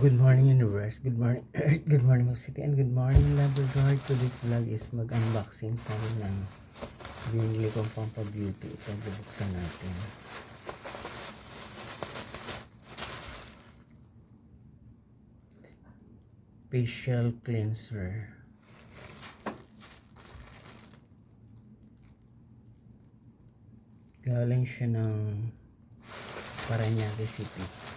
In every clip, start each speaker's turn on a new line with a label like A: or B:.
A: Good morning universe, good morning earth, good morning Mag City, and good morning Labrador. Today's vlog is mag-unboxing tayo ng binili kong pampabeauty. Ito, bubuksan natin. Facial cleanser. Galing siya ng Parañaque City.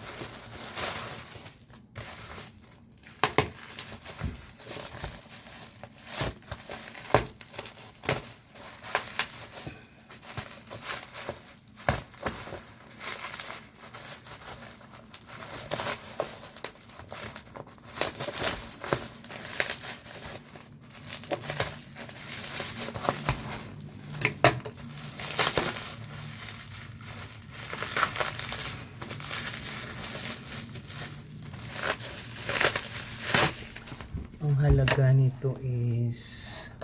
A: Ang halaga nito is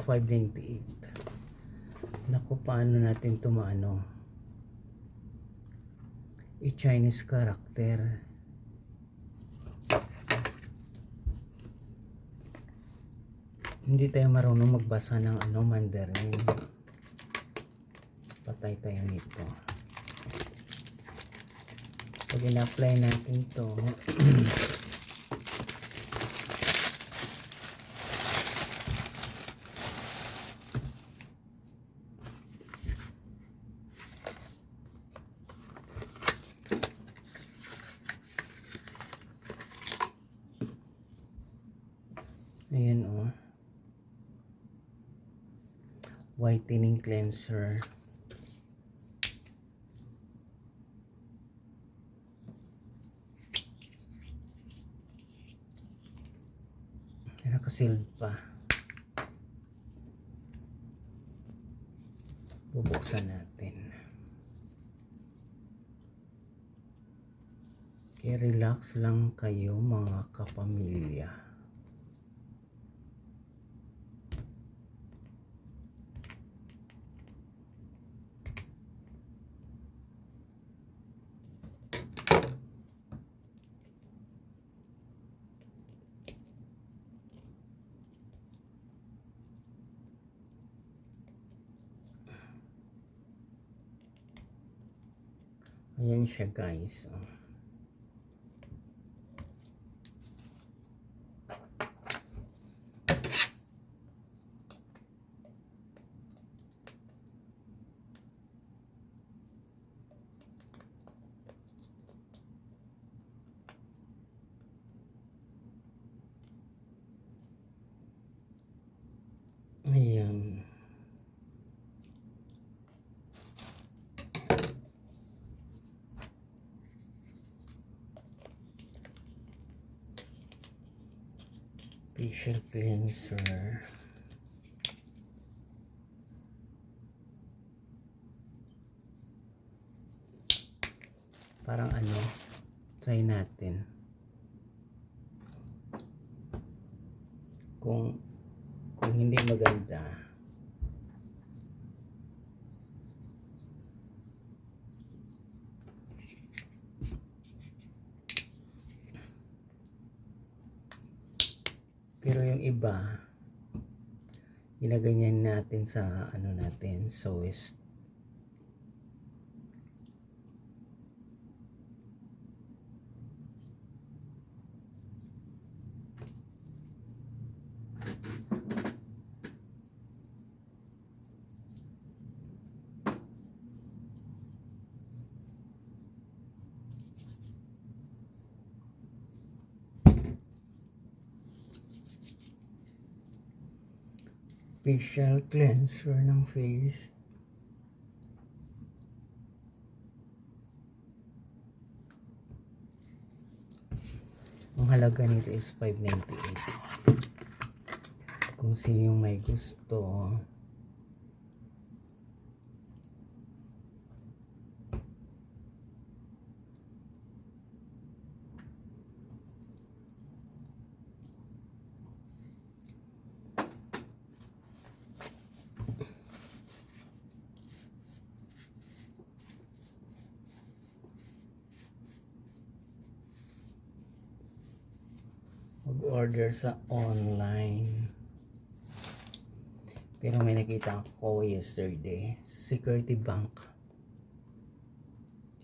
A: $5.98. Naku, paano natin ito maano? I-Chinese character. Hindi tayo marunong magbasa ng Mandarin. Patay tayo nito. Pag ina-apply natin ito, ayan whitening cleanser. Nakasealed pa. Bubuksan natin. Okay, relax lang kayo mga kapamilya. Ayan siya guys. Ayan. Facial cleanser. Parang try natin. Kung hindi maganda, pero yung iba ginaganyan natin sa natin, so is facial cleanser ng face. Ang halaga nito is $5.98. Kung sino yung may gusto, mag-order sa online. Pero may nakita ako yesterday sa Security Bank.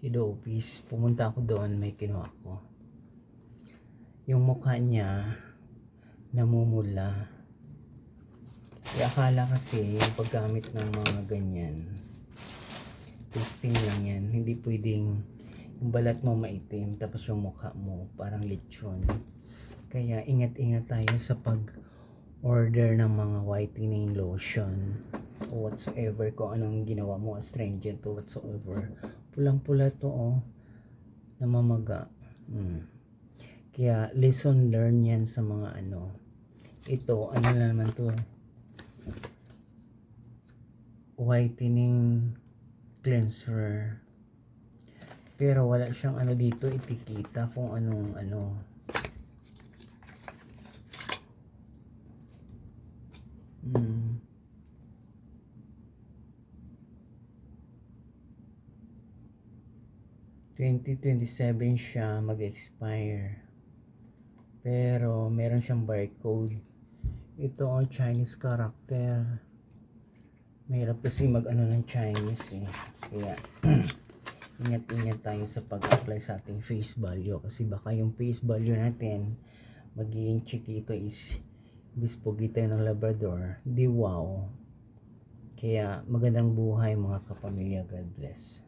A: Si Dopis, pumunta ako doon, may kinuha ko. Yung mukha niya namumula. Kaya akala kasi yung paggamit ng mga ganyan, testing lang yan. Hindi pwedeng yung balat mo maitim tapos yung mukha mo parang lechon. Kaya ingat-ingat tayo sa pag-order ng mga whitening lotion o whatsoever, kung anong ginawa mo, astringent o whatsoever. Pulang-pula to, oh, namamaga. Kaya lesson learn yan sa mga ano. Ito, ano na naman to, whitening cleanser. Pero wala siyang ano dito, itikita kung anong ano. Hmm. $2027 siya mag-expire. Pero meron siyang barcode. Ito ang Chinese character. Mahirap kasi mag-ano ng Chinese eh. Kaya ingat-ingat tayo sa pag-apply sa ating face value. Kasi baka yung face value natin magiging chiquito is bispogi tayo ng Labrador. Di wow. Kaya magandang buhay mga kapamilya. God bless.